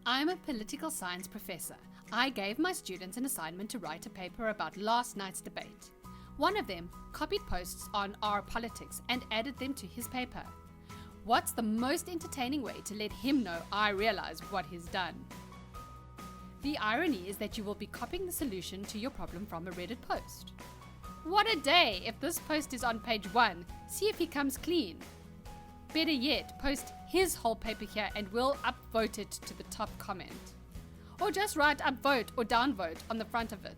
I'm a political science professor. I gave my students an assignment to write a paper about last night's debate. One of them copied posts on our politics and added them to his paper. What's the most entertaining way to let him know I realize what he's done? The irony is that you will be copying the solution to your problem from a Reddit post. What a day! If this post is on page 1, see if he comes clean. Better yet, post his whole paper here and we'll upvote it to the top comment. Or just write upvote or downvote on the front of it.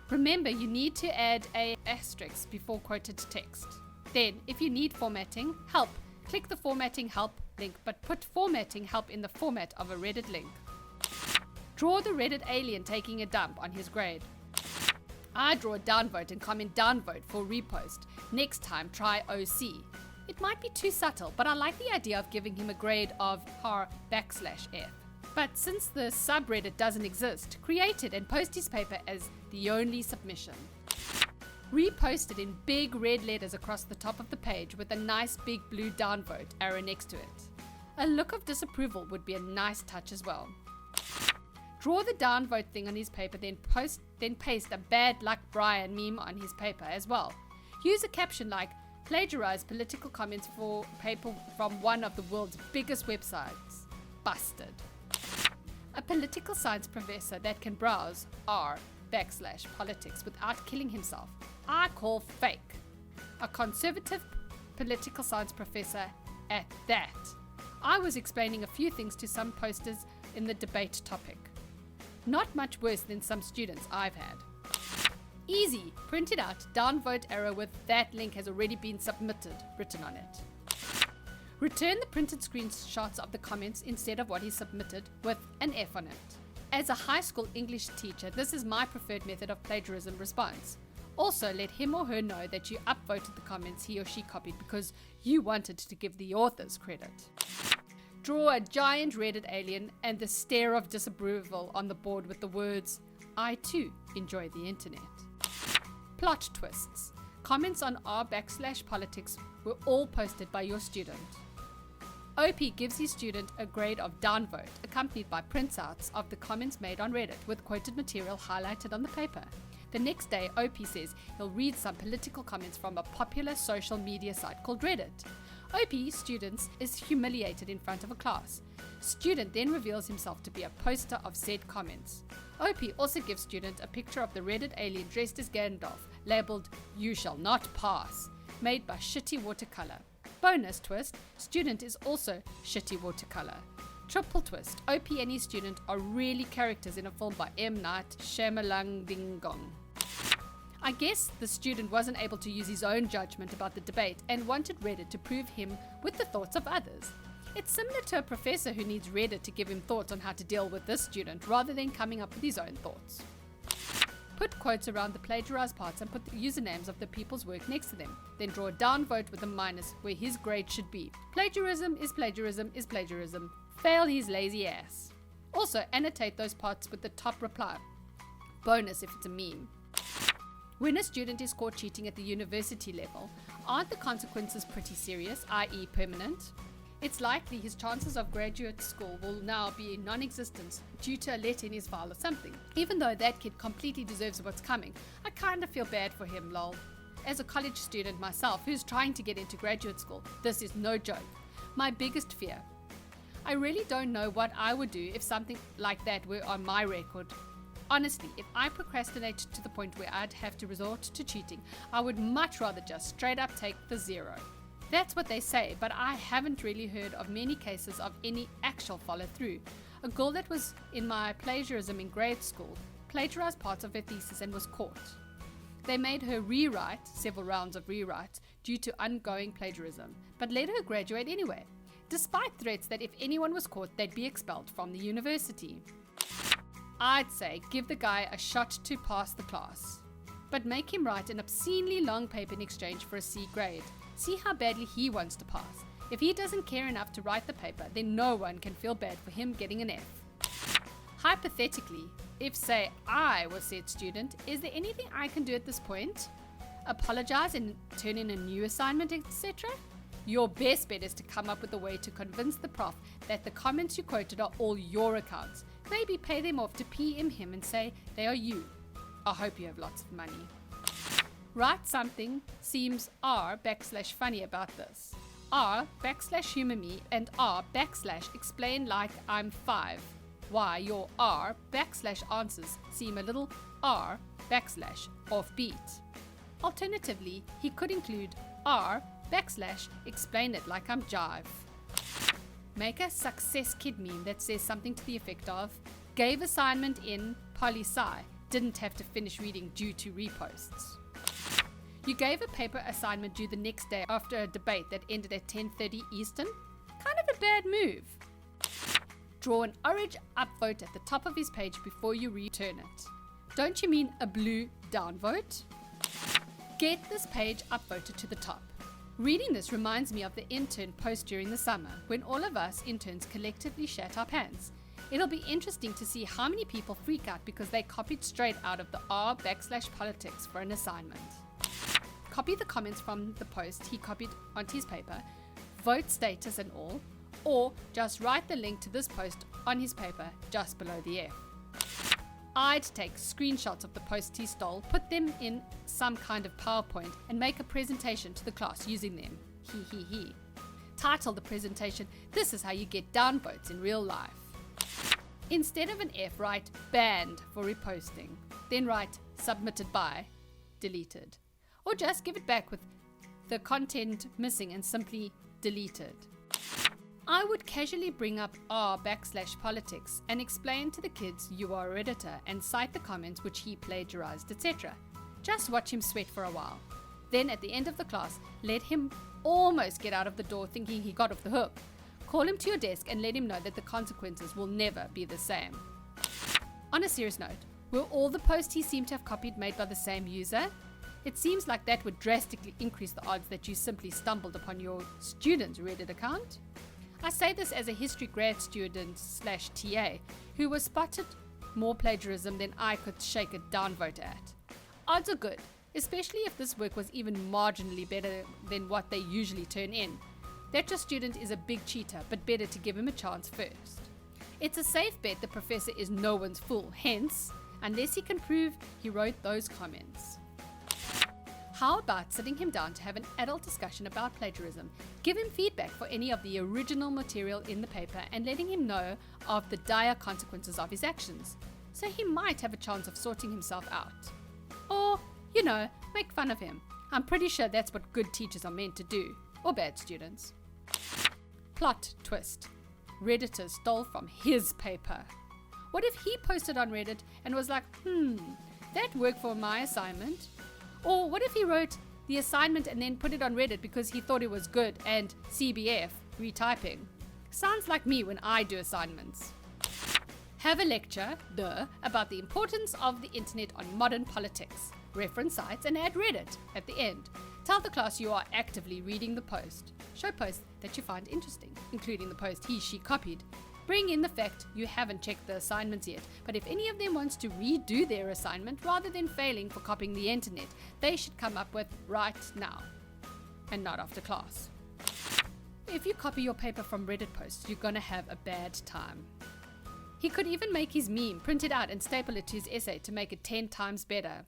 Remember, you need to add a asterisk before quoted text. Then, if you need formatting help, click the formatting help link, but put formatting help in the format of a Reddit link. Draw the Reddit alien taking a dump on his grade. I draw a downvote and comment downvote for repost. Next time, try OC. It might be too subtle, but I like the idea of giving him a grade of r/F. But since the subreddit doesn't exist, create it and post his paper as the only submission. Repost it in big red letters across the top of the page with a nice big blue downvote arrow next to it. A look of disapproval would be a nice touch as well. Draw the downvote thing on his paper, then paste a bad luck Brian meme on his paper as well. Use a caption like, plagiarize political comments for paper from one of the world's biggest websites. Busted. A political science professor that can browse r/politics without killing himself, I call fake. A conservative political science professor at that. I was explaining a few things to some posters in the debate topic. Not much worse than some students I've had. Easy, print it out, downvote arrow with that link has already been submitted written on it. Return the printed screenshots of the comments instead of what he submitted with an F on it. As a high school English teacher, this is my preferred method of plagiarism response. Also, let him or her know that you upvoted the comments he or she copied because you wanted to give the authors credit. Draw a giant Reddit alien and the stare of disapproval on the board with the words, I too enjoy the internet. Plot twists. Comments on r/politics were all posted by your student. OP gives his student a grade of downvote, accompanied by printouts of the comments made on Reddit with quoted material highlighted on the paper. The next day, OP says he'll read some political comments from a popular social media site called Reddit. OP, students, is humiliated in front of a class. Student then reveals himself to be a poster of said comments. OP also gives student a picture of the Reddit alien dressed as Gandalf, labeled "You shall not pass," made by shitty watercolor. Bonus twist, student is also shitty watercolor. Triple twist, OP and his student are really characters in a film by M. Night Shyamalan. I guess the student wasn't able to use his own judgment about the debate and wanted Reddit to prove him with the thoughts of others. It's similar to a professor who needs Reddit to give him thoughts on how to deal with this student rather than coming up with his own thoughts. Put quotes around the plagiarized parts and put the usernames of the people's work next to them. Then draw a downvote with a minus where his grade should be. Plagiarism is plagiarism is plagiarism. Fail his lazy ass. Also, annotate those parts with the top reply. Bonus if it's a meme. When a student is caught cheating at the university level, aren't the consequences pretty serious, i.e. permanent? It's likely his chances of graduate school will now be non-existent due to a letter in his file or something. Even though that kid completely deserves what's coming, I kinda feel bad for him, lol. As a college student myself who's trying to get into graduate school, this is no joke. My biggest fear. I really don't know what I would do if something like that were on my record. Honestly, if I procrastinated to the point where I'd have to resort to cheating, I would much rather just straight up take the 0. That's what they say, but I haven't really heard of many cases of any actual follow-through. A girl that was in my plagiarism in grade school plagiarized parts of her thesis and was caught. They made her rewrite several rounds of rewrites due to ongoing plagiarism, but let her graduate anyway, despite threats that if anyone was caught, they'd be expelled from the university. I'd say give the guy a shot to pass the class, but make him write an obscenely long paper in exchange for a C grade. See how badly he wants to pass. If he doesn't care enough to write the paper, then no one can feel bad for him getting an F. Hypothetically, if say I was said student, is there anything I can do at this point? Apologize and turn in a new assignment, etc.? Your best bet is to come up with a way to convince the prof that the comments you quoted are all your accounts. Maybe pay them off to PM him and say they are you. I hope you have lots of money. Write something seems r\funny about this. r\humor me and r\explain like I'm 5. Why your r\answers seem a little r\offbeat. Alternatively, he could include r\explain it like I'm jive. Make a success kid meme that says something to the effect of, gave assignment in poli-sci, didn't have to finish reading due to reposts. You gave a paper assignment due the next day after a debate that ended at 10:30 Eastern? Kind of a bad move. Draw an orange upvote at the top of his page before you return it. Don't you mean a blue downvote? Get this page upvoted to the top. Reading this reminds me of the intern post during the summer, when all of us interns collectively shat our pants. It'll be interesting to see how many people freak out because they copied straight out of the r\politics for an assignment. Copy the comments from the post he copied onto his paper, vote status and all, or just write the link to this post on his paper just below the F. I'd take screenshots of the posts he stole, put them in some kind of PowerPoint, and make a presentation to the class using them. He. Title the presentation, "This is how you get downvotes in real life." Instead of an F, write "banned" for reposting. Then write "submitted by," deleted. Or just give it back with the content missing and simply deleted. I would casually bring up r\politics and explain to the kids you are a Redditor and cite the comments which he plagiarized, etc. Just watch him sweat for a while. Then at the end of the class, let him almost get out of the door thinking he got off the hook. Call him to your desk and let him know that the consequences will never be the same. On a serious note, were all the posts he seemed to have copied made by the same user? It seems like that would drastically increase the odds that you simply stumbled upon your student's Reddit account. I say this as a history grad student/TA who was spotted more plagiarism than I could shake a downvote at. Odds are good, especially if this work was even marginally better than what they usually turn in. That your student is a big cheater, but better to give him a chance first. It's a safe bet the professor is no one's fool, hence, unless he can prove he wrote those comments. How about sitting him down to have an adult discussion about plagiarism, give him feedback for any of the original material in the paper, and letting him know of the dire consequences of his actions, so he might have a chance of sorting himself out. Or, make fun of him. I'm pretty sure that's what good teachers are meant to do, or bad students. Plot twist. Redditor stole from his paper. What if he posted on Reddit and was like, that worked for my assignment? Or what if he wrote the assignment and then put it on Reddit because he thought it was good and CBF, retyping? Sounds like me when I do assignments. Have a lecture, about the importance of the internet on modern politics. Reference sites and add Reddit at the end. Tell the class you are actively reading the post. Show posts that you find interesting, including the post he/she copied. Bring in the fact you haven't checked the assignments yet, but if any of them wants to redo their assignment rather than failing for copying the internet, they should come up with right now, and not after class. If you copy your paper from Reddit posts, you're gonna have a bad time. He could even make his meme, print it out and staple it to his essay to make it 10 times better.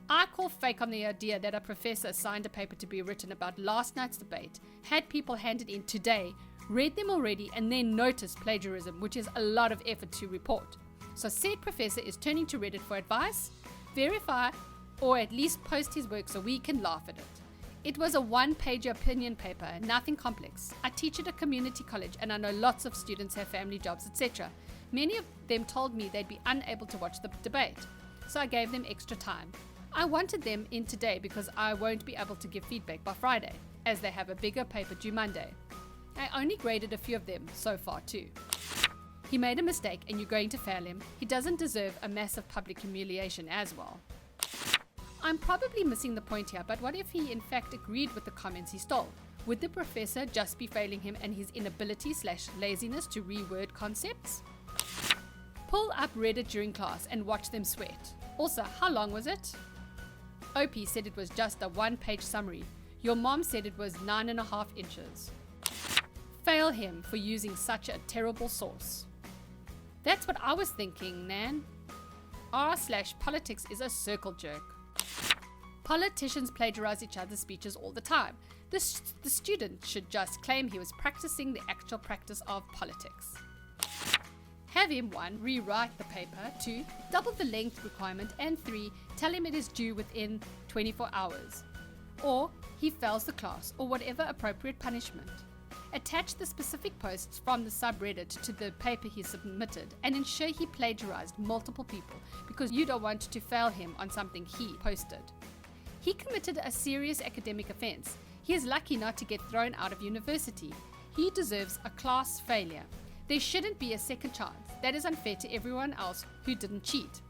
I call fake on the idea that a professor assigned a paper to be written about last night's debate, had people hand it in today, read them already, and then noticed plagiarism, which is a lot of effort to report. So said professor is turning to Reddit for advice, verify, or at least post his work so we can laugh at it. It was a one-page opinion paper, nothing complex. I teach at a community college and I know lots of students have family jobs, etc. Many of them told me they'd be unable to watch the debate, so I gave them extra time. I wanted them in today because I won't be able to give feedback by Friday, as they have a bigger paper due Monday. I only graded a few of them so far too. He made a mistake and you're going to fail him. He doesn't deserve a massive public humiliation as well. I'm probably missing the point here, but what if he in fact agreed with the comments he stole? Would the professor just be failing him and his inability/laziness to reword concepts? Pull up Reddit during class and watch them sweat. Also, how long was it? OP said it was just a one-page summary. Your mom said it was 9.5 inches. Fail him for using such a terrible source. That's what I was thinking, Nan. R/politics is a circle jerk. Politicians plagiarize each other's speeches all the time. The student should just claim he was practicing the actual practice of politics. Have him 1. Rewrite the paper, 2. Double the length requirement, and 3. Tell him it is due within 24 hours. Or he fails the class, or whatever appropriate punishment. Attach the specific posts from the subreddit to the paper he submitted and ensure he plagiarized multiple people because you don't want to fail him on something he posted. He committed a serious academic offense. He is lucky not to get thrown out of university. He deserves a class failure. There shouldn't be a second chance. That is unfair to everyone else who didn't cheat.